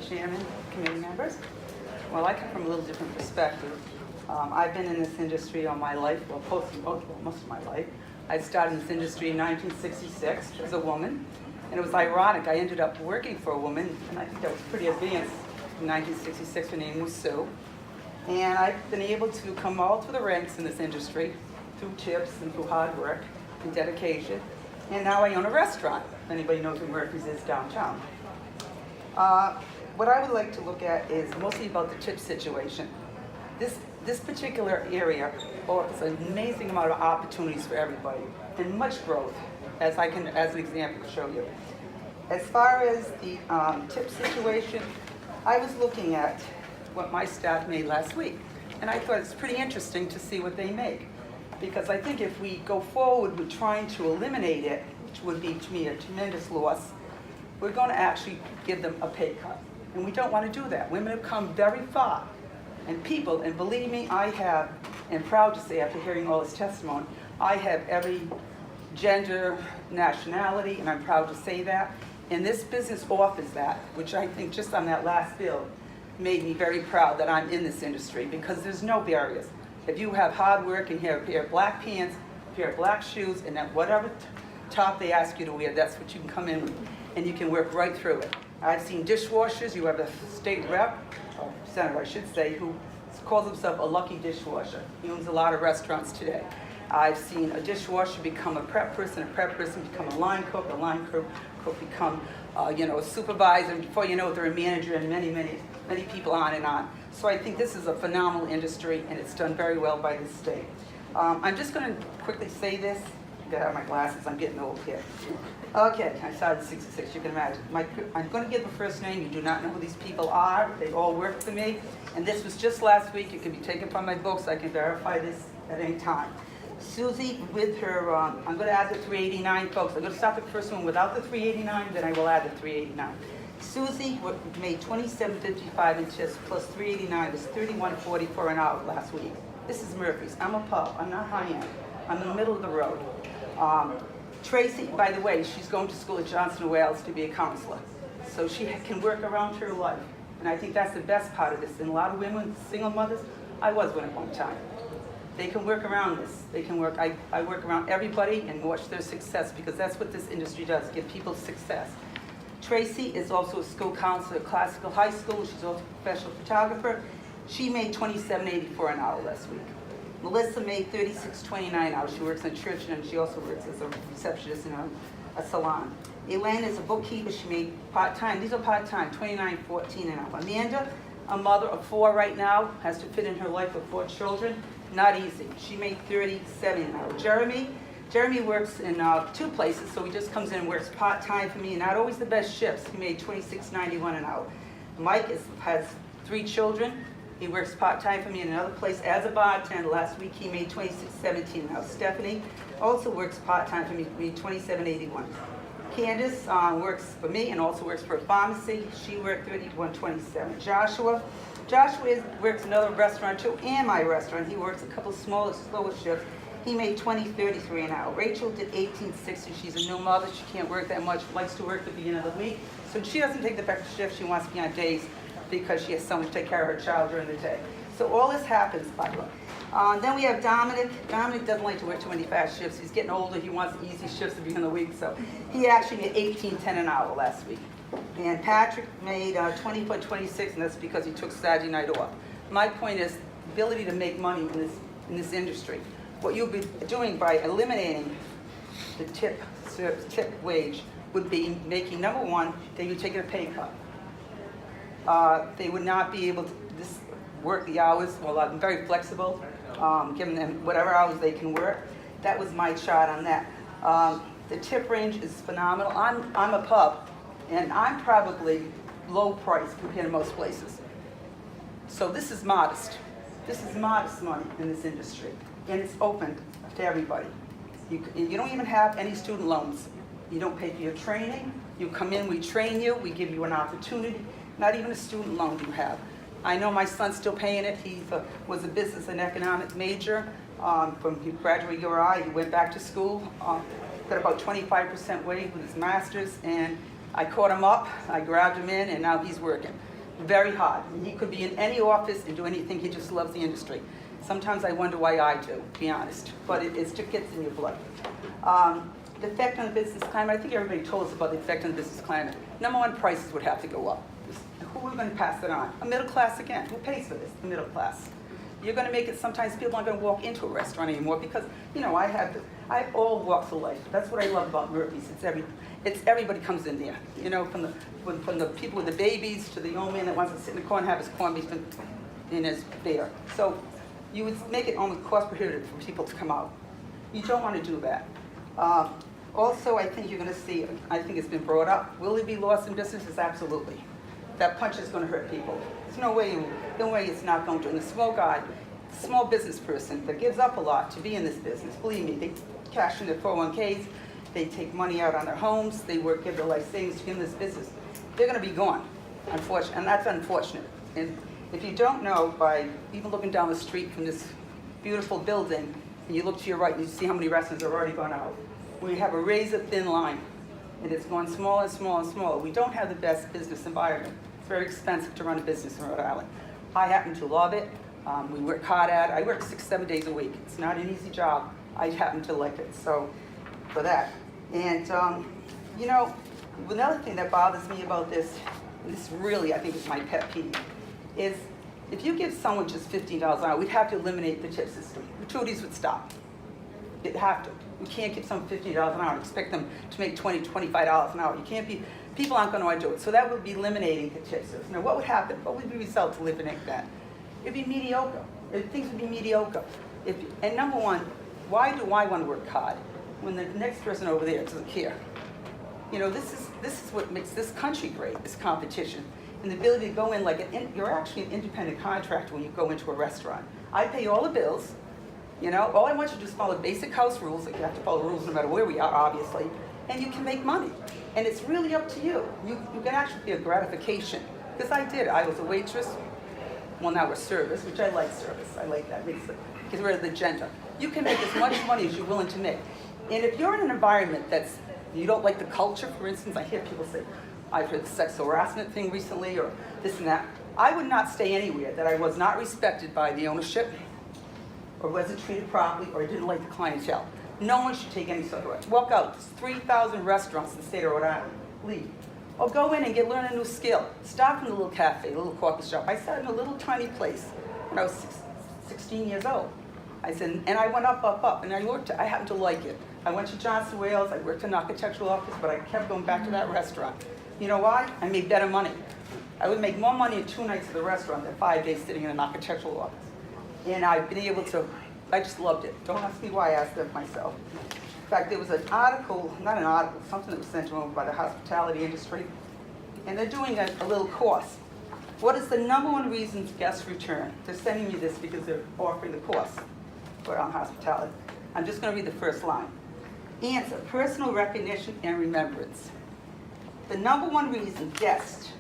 Chairman, committee members. Well, I come from a little different perspective. I've been in this industry all my life, well, most of my life. I started in this industry in 1966 as a woman, and it was ironic. I ended up working for a woman, and I think that was pretty advanced in 1966. Her name was Sue. And I've been able to come all through the ranks in this industry through tips and through hard work and dedication. And now I own a restaurant. If anybody knows where Murphy's is downtown. What I would like to look at is mostly about the tip situation. This particular area offers an amazing amount of opportunities for everybody and much growth, as an example, show you. As far as the tip situation, I was looking at what my staff made last week, and I thought it's pretty interesting to see what they make. Because I think if we go forward with trying to eliminate it, which would be to me a tremendous loss, we're going to actually give them a pay cut. And we don't want to do that. Women have come very far. And people, and believe me, I have, and proud to say after hearing all this testimony, I have every gender, nationality, and I'm proud to say that. And this business offers that, which I think just on that last bill made me very proud that I'm in this industry, because there's no barriers. If you have hard work and you have a pair of black pants, a pair of black shoes, and then whatever top they ask you to wear, that's what you can come in with, and you can work right through it. I've seen dishwashers. You have a state rep, or senator I should say, who calls himself a lucky dishwasher. He owns a lot of restaurants today. I've seen a dishwasher become a prep person become a line cook become a supervisor, and before you know it, they're a manager, and many people on and on. So I think this is a phenomenal industry, and it's done very well by the state. I'm just going to quickly say this. I gotta have my glasses, I'm getting old here. Okay, I started in 66, you can imagine. I'm going to give the first name. You do not know who these people are. They all work for me. And this was just last week. It can be taken from my books. I can verify this at any time. Susie, with her, I'm going to add the 389, folks. I'm going to stop the first one without the 389, then I will add the 389. Susie made $27.55 in tips plus 389 was $31.44 an hour last week. This is Murphy's. I'm a pub. I'm not high-end. I'm in the middle of the road. Tracy, by the way, she's going to school at Johnson & Wales to be a counselor. So she can work around her life. And I think that's the best part of this. And a lot of women, single mothers, I was one at one time. They can work around this. They can work, I work around everybody and watch their success, because that's what this industry does, give people success. Tracy is also a school counselor at Classical High School. She's also a professional photographer. She made $27.84 an hour last week. Melissa made $36.29 an hour. She works in a church, and she also works as a receptionist in a salon. Elaine is a bookkeeper. She made part-time. These are part-time, $29.14 an hour. Amanda, a mother of 4 right now, has to fit in her life with 4 children. Not easy. She made $37 an hour. Jeremy works in 2 places, so he just comes in and works part-time for me, and not always the best shifts. He made $26.91 an hour. Mike has 3 children. He works part-time for me in another place as a bartender. Last week he made $26.17 an hour. Stephanie also works part-time for me, made $27.81. Candice works for me and also works for a pharmacy. She worked $31.27. Joshua works another restaurant too, and my restaurant. He works a couple slower shifts. He made $20.33 an hour. Rachel did $18.60. She's a new mother. She can't work that much. Likes to work at the beginning of the week. So she doesn't take the back shift. She wants to be on days because she has someone to take care of her child during the day. So all this happens, by the way. Then we have Dominic. Dominic doesn't like to work too many fast shifts. He's getting older. He wants easy shifts to begin the week. So he actually made $18.10 an hour last week. And Patrick made $20.26, and that's because he took Saturday night off. My point is the ability to make money in this industry. What you'll be doing by eliminating the tip wage would be making, number one, they would take a pay cut. They would not be able to work the hours. Well, I'm very flexible, giving them whatever hours they can work. That was my chart on that. The tip range is phenomenal. I'm a pub, and I'm probably low price compared to most places. So this is modest. This is modest money in this industry, and it's open to everybody. You don't even have any student loans. You don't pay for your training. You come in, we train you, we give you an opportunity. Not even a student loan you have. I know my son's still paying it. He was a business and economics major. He graduated URI. He went back to school, got about 25% weight with his master's, and I caught him up. I grabbed him in, and now he's working. very hard. He could be in any office and do anything. He just loves the industry. Sometimes I wonder why I do, to be honest, but it just gets in your blood. The effect on the business climate, I think everybody told us about the effect on the business climate. Number one, prices would have to go up. Who are we going to pass it on? A middle class again. Who pays for this? The middle class. You're going to make it, sometimes people aren't going to walk into a restaurant anymore because, you know, I have all walks of life. That's what I love about Murphy's. It's everybody comes in there. You know, from the people with the babies to the old man that wants to sit in the corner and have his corned beef and his beer. So you would make it almost cost prohibitive for people to come out. You don't want to do that. Also, I think you're going to see, I think it's been brought up, will there be loss in businesses? Absolutely. That punch is going to hurt people. There's no way it's not going to. And the small business person that gives up a lot to be in this business, believe me, they cash in their 401ks, they take money out on their homes, they give their life savings to get in this business. They're going to be gone, unfortunately, and that's unfortunate. And if you don't know, by even looking down the street from this beautiful building, and you look to your right and you see how many restaurants have already gone out. We have a razor-thin line, and it's going smaller and smaller and smaller. We don't have the best business environment. It's very expensive to run a business in Rhode Island. I happen to love it. We work hard at it. I work 6-7 days a week. It's not an easy job. I happen to like it, so for that. And, you know, another thing that bothers me about this, and this really, I think, is my pet peeve, is if you give someone just $15 an hour, we'd have to eliminate the tip system. Gratuities would stop. It'd have to. You can't give someone $15 an hour and expect them to make $20, $25 an hour. You can't be, people aren't going to do it. So that would be eliminating the tip system. Now what would happen? What would be the result to eliminate that? It'd be mediocre. Things would be mediocre. And number one, why do I want to work hard when the next person over there doesn't care? You know, this is what makes this country great, this competition. And the ability to go in like you're actually an independent contractor when you go into a restaurant. I pay all the bills. You know, all I want you to do is follow basic house rules. Like you have to follow rules no matter where we are, obviously, and you can make money. And it's really up to you. You can actually be a gratification. Because I did. I was a waitress. Well, now we're service, which I like service. I like that. Get rid of the gender. You can make as much money as you're willing to make. And if you're in an environment you don't like the culture, for instance, I hear people say, I've heard the sex harassment thing recently, or this and that. I would not stay anywhere that I was not respected by the ownership, or wasn't treated properly, or didn't like the clientele. No one should take any sort of risk. Walk out. There's 3,000 restaurants in the state of Rhode Island. Leave. Or go in and learn a new skill. Start in a little cafe, a little coffee shop. I sat in a little tiny place when I was 16 years old. I said, and I went up, and I happened to like it. I went to Johnson Wales, I worked in an architectural office, but I kept going back to that restaurant. You know why? I made better money. I would make more money in 2 nights at the restaurant than 5 days sitting in an architectural office. And I've been able to, I just loved it. Don't ask me why, I asked that myself. In fact, there was an article, not an article, something that was sent over by the hospitality industry, and they're doing a little course. What is the number one reason guests return? They're sending me this because they're offering the course for hospitality. I'm just going to read the first line. Answer, personal recognition and remembrance. The number one reason guests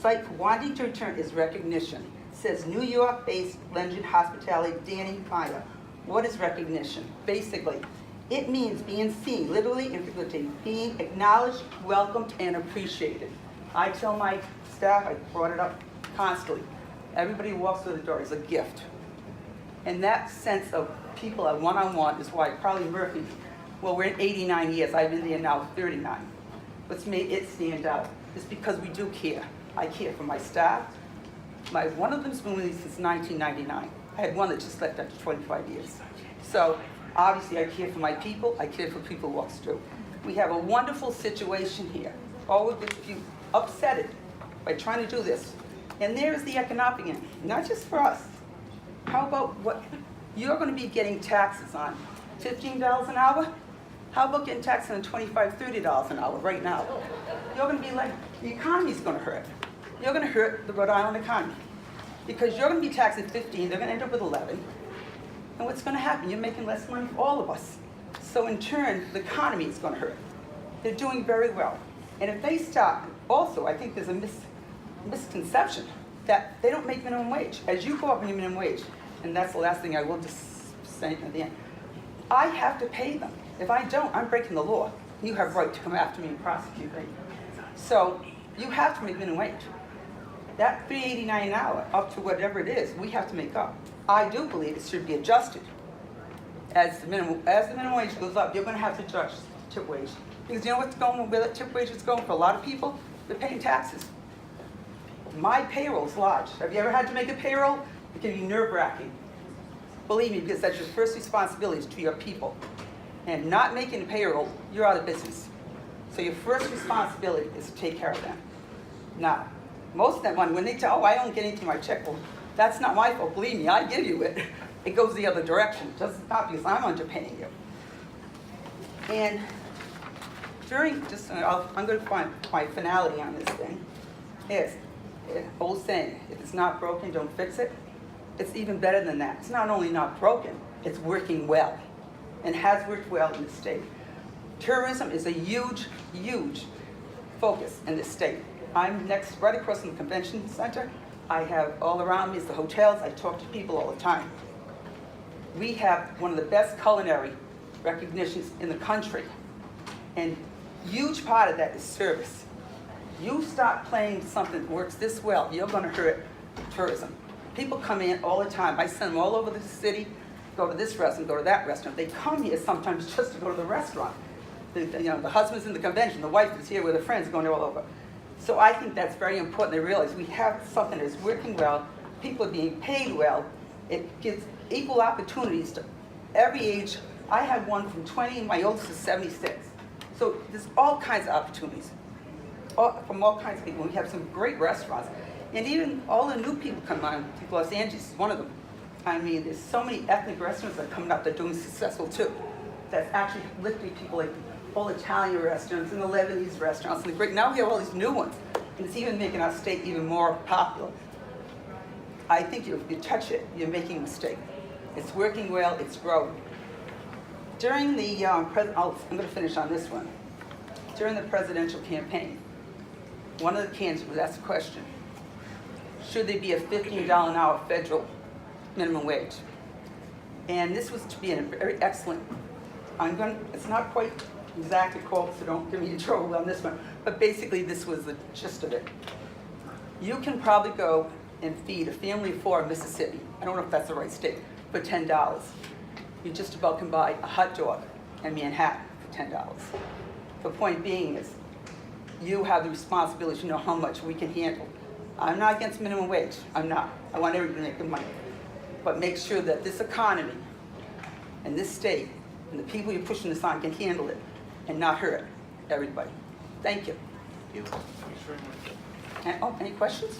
cite for wanting to return is recognition. Says New York-based Legend Hospitality, Danny Meyer. What is recognition? Basically, it means being seen, literally and figuratively, being acknowledged, welcomed, and appreciated. I tell my staff, I brought it up constantly, everybody who walks through the door is a gift. And that sense of people at one-on-one is why probably Murphy, well, we're in 89 years, I've been there now 39. What's made it stand out is because we do care. I care for my staff. One of them's been with me since 1999. I had one that just left after 25 years. So obviously I care for my people. I care for people who walk through. We have a wonderful situation here. All of you upset it by trying to do this. And there's the economic end, not just for us. How about what you're going to be getting taxes on? $15 an hour? How about getting taxed on $25, $30 an hour right now? You're going to be like, the economy's going to hurt. You're going to hurt the Rhode Island economy. Because you're going to be taxed at 15, they're going to end up with 11. And what's going to happen? You're making less money for all of us. So in turn, the economy is going to hurt. They're doing very well. And if they stop, also, I think there's a misconception that they don't make minimum wage. As you go up in your minimum wage, and that's the last thing I will just say at the end, I have to pay them. If I don't, I'm breaking the law. You have right to come after me and prosecute me. So You have to make minimum wage. That $3.89 an hour, up to whatever it is, we have to make up. I do believe it should be adjusted. As the minimum wage goes up, you're going to have to adjust tip wage. Because you know what's going, where the tip wage is going for a lot of people? They're paying taxes. My payroll's large. Have you ever had to make a payroll? It can be nerve-wracking. Believe me, because that's your first responsibility is to your people. And not making a payroll, you're out of business. So your first responsibility is to take care of them. Now, most of that money, when they tell, oh, I don't get anything in my check, well, that's not my fault. Believe me, I give you it. It goes the other direction, just not because I'm underpaying you. And during, I'm going to find my finality on this thing, is old saying, if it's not broken, don't fix it. It's even better than that. It's not only not broken, it's working well, and has worked well in the state. Tourism is a huge, huge focus in this state. I'm right across from the convention center. I have all around me is the hotels. I talk to people all the time. We have one of the best culinary recognitions in the country. And huge part of that is service. You start playing something that works this well, you're going to hurt tourism. People come in all the time. I send them all over the city, go to this restaurant, go to that restaurant. They come here sometimes just to go to the restaurant. The husband's in the convention, the wife is here with her friends, going all over. So I think that's very important. They realize we have something that's working well, people are being paid well, it gives equal opportunities to every age. I have one from 20, my oldest is 76. So there's all kinds of opportunities from all kinds of people. We have some great restaurants. And even all the new people come on. I think Los Angeles is one of them. I mean, there's so many ethnic restaurants that are coming up that are doing successful too. That's actually lifting people, like all Italian restaurants and the Lebanese restaurants and the great. Now we have all these new ones, and it's even making our state even more popular. I think if you touch it, you're making a mistake. It's working well, it's growing. During the, I'm going to finish on this one. During the presidential campaign, one of the candidates was asked a question: should there be a $15 an hour federal minimum wage? And this was to be a very excellent, it's not quite exactly called, so don't get me in trouble on this one, but basically this was the gist of it. You can probably go and feed a family of 4 in Mississippi, I don't know if that's the right state, for $10. You just about can buy a hot dog in Manhattan for $10. The point being is, you have the responsibility to know how much we can handle. I'm not against minimum wage, I'm not. I want everybody to make good money. But make sure that this economy and this state and the people you're pushing this on can handle it and not hurt everybody. Thank you. Thank you. Thanks very much. And, any questions?